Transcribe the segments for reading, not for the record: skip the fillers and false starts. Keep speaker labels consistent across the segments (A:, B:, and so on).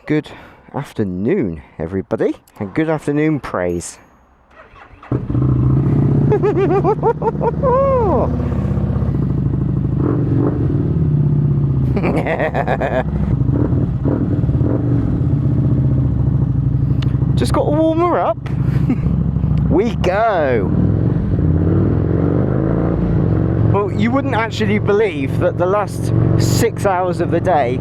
A: Good afternoon, everybody, and good afternoon, praise. Just got to warm her up. We go. Well, you wouldn't actually believe that the last 6 hours of the day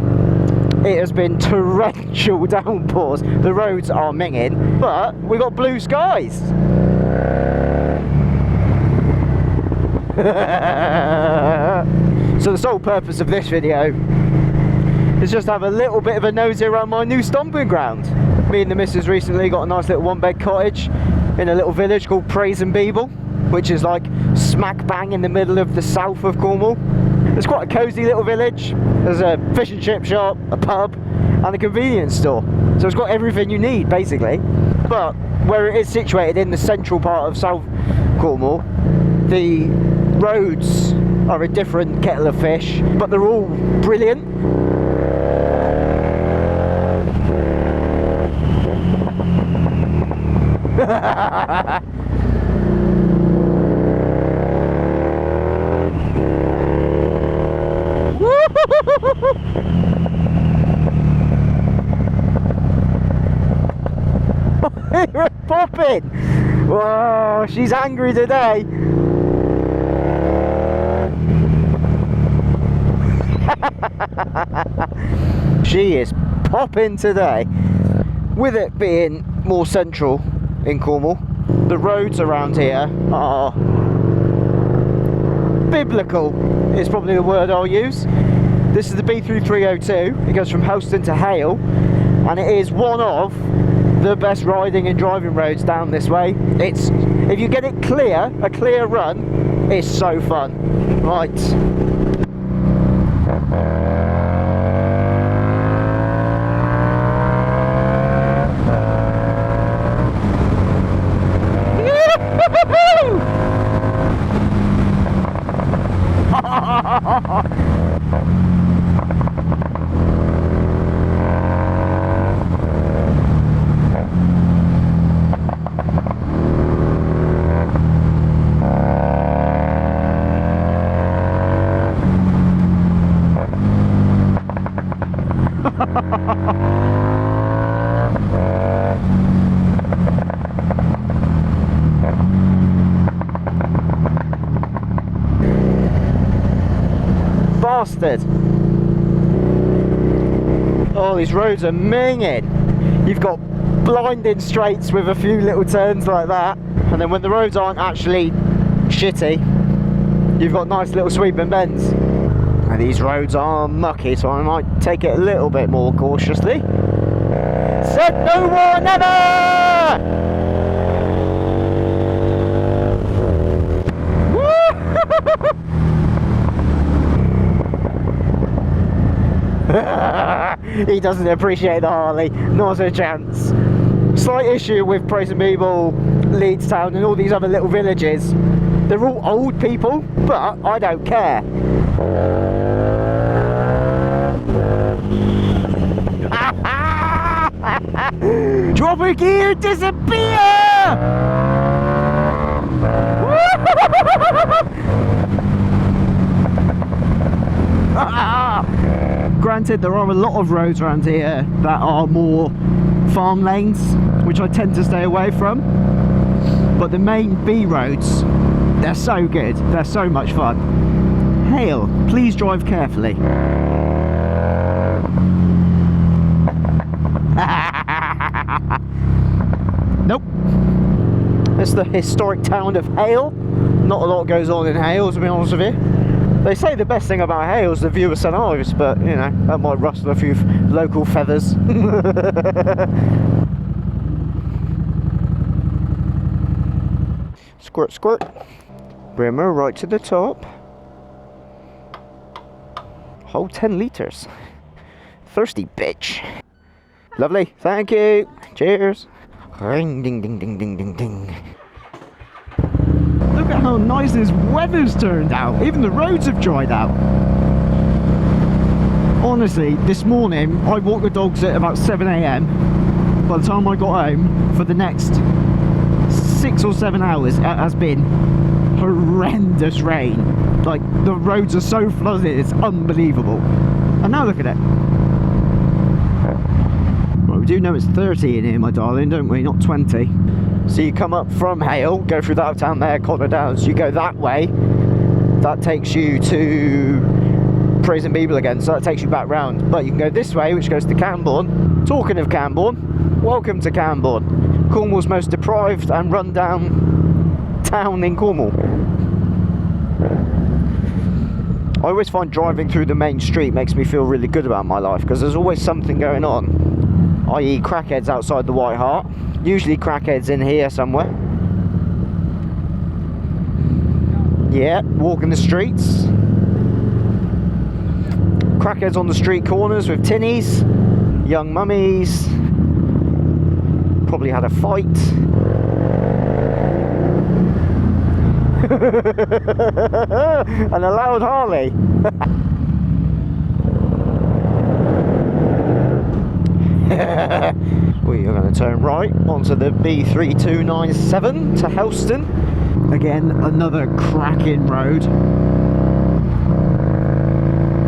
A: it has been torrential downpours. The roads are minging, but we got blue skies. So the sole purpose of this video is just to have a little bit of a nosy around my new stomping ground. Me and the missus recently got a nice little one-bed cottage in a little village called Praise and Beeble, which is like smack bang in the middle of the south of Cornwall. It's quite a cosy little village. There's a fish and chip shop, a pub, and a convenience store. So it's got everything you need, basically. But where it is situated in the central part of South Cornwall, the roads are a different kettle of fish, but they're all brilliant. You're popping! Whoa, she's angry today. She is popping today. With it being more central in Cornwall, the roads around here are biblical, is probably the word I'll use. This is the B3302. It goes from Helston to Hale, and it is one of the best riding and driving roads down this way. It's, if you get it clear, a clear run, it's so fun. Right. Bastard. Oh, these roads are minging. You've got blinding straights with a few little turns like that, and then when the roads aren't actually shitty, you've got nice little sweeping bends. And these roads are mucky, so I might take it a little bit more cautiously. Said no more, never! He doesn't appreciate the Harley, not a chance. Slight issue with Praise and Beeble, Leedstown and all these other little villages. They're all old people, but I don't care. Drop a gear, disappear! Granted, there are a lot of roads around here that are more farm lanes, which I tend to stay away from. But the main B roads, they're so good, they're so much fun. Hale, please drive carefully. Nope. It's the historic town of Hale. Not a lot goes on in Hale, to be honest with you. They say the best thing about Hale is the view of St Ives, but you know, that might rustle a few local feathers. Squirt, squirt. Bring her right to the top. Hold 10 litres. Thirsty bitch. Lovely, thank you. Cheers. Ring, ding, ding, ding, ding, ding, ding. Look at how nice this weather's turned out. Even the roads have dried out. honestly, this morning I walked the dogs at about 7 AM. By the time I got home, for the next 6 or 7 hours, it has been horrendous rain. Like, the roads are so flooded, it's unbelievable. And now look at it. Well, we do know it's 30 in here, my darling, don't we? Not 20. So you come up from Hale, go through that town there, Connor Downs, you go that way. That takes you to Praise and Beeble again, so that takes you back round. But you can go this way, which goes to Camborne. Talking of Camborne, welcome to Camborne, Cornwall's most deprived and run-down town in Cornwall. I always find driving through the main street makes me feel really good about my life, because there's always something going on, i.e. crackheads outside the White Hart, usually crackheads in here somewhere. Yeah, walking the streets. Crackheads on the street corners with tinnies, young mummies, probably had a fight. And a loud Harley. We are going to turn right onto the B3297 to Helston. Again, another cracking road.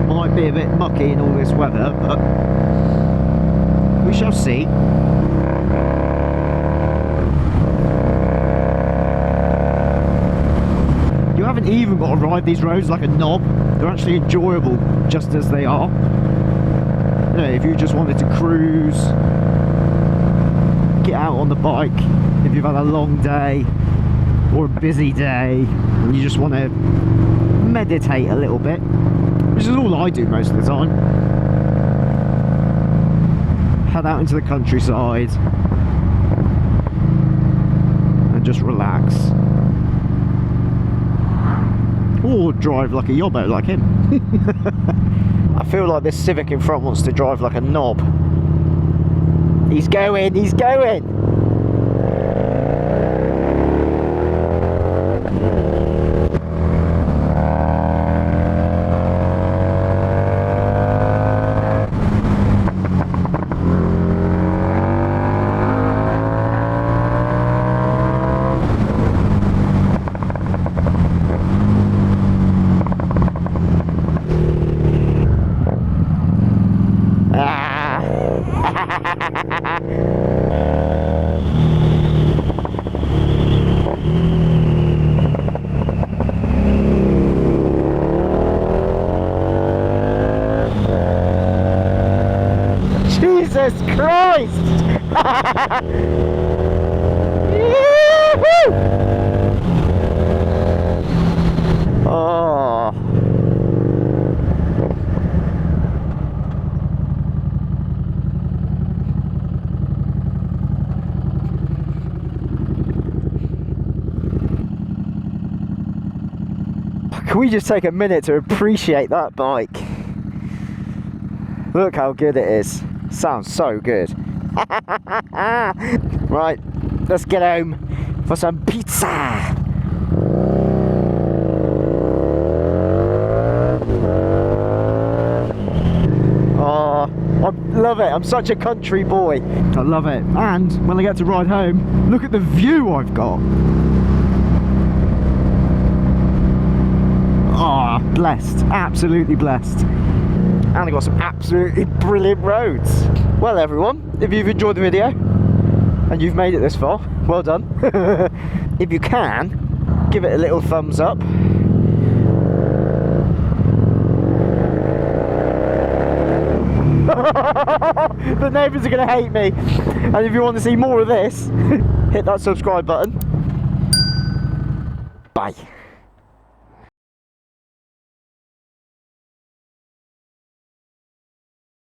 A: Might be a bit mucky in all this weather, but we shall see. You haven't even got to ride these roads like a knob. They're actually enjoyable just as they are. You know, if you just wanted to cruise, get out on the bike, if you've had a long day or a busy day and you just want to meditate a little bit, which is all I do most of the time. Head out into the countryside and just relax. Or drive like a yobbo like him. I feel like this Civic in front wants to drive like a knob. He's going, he's going! Jesus Christ! Oh. Can we just take a minute to appreciate that bike? Look how good it is. Sounds so good. Right, let's get home for some pizza. Oh, I love it. I'm such a country boy. I love it. And when I get to ride home, look at the view I've got. Oh, blessed. Absolutely blessed. And I got some absolutely brilliant roads. Well everyone, if you've enjoyed the video and you've made it this far, well done. If you can, give it a little thumbs up. The neighbours are going to hate me. And if you want to see more of this, hit that subscribe button. Bye.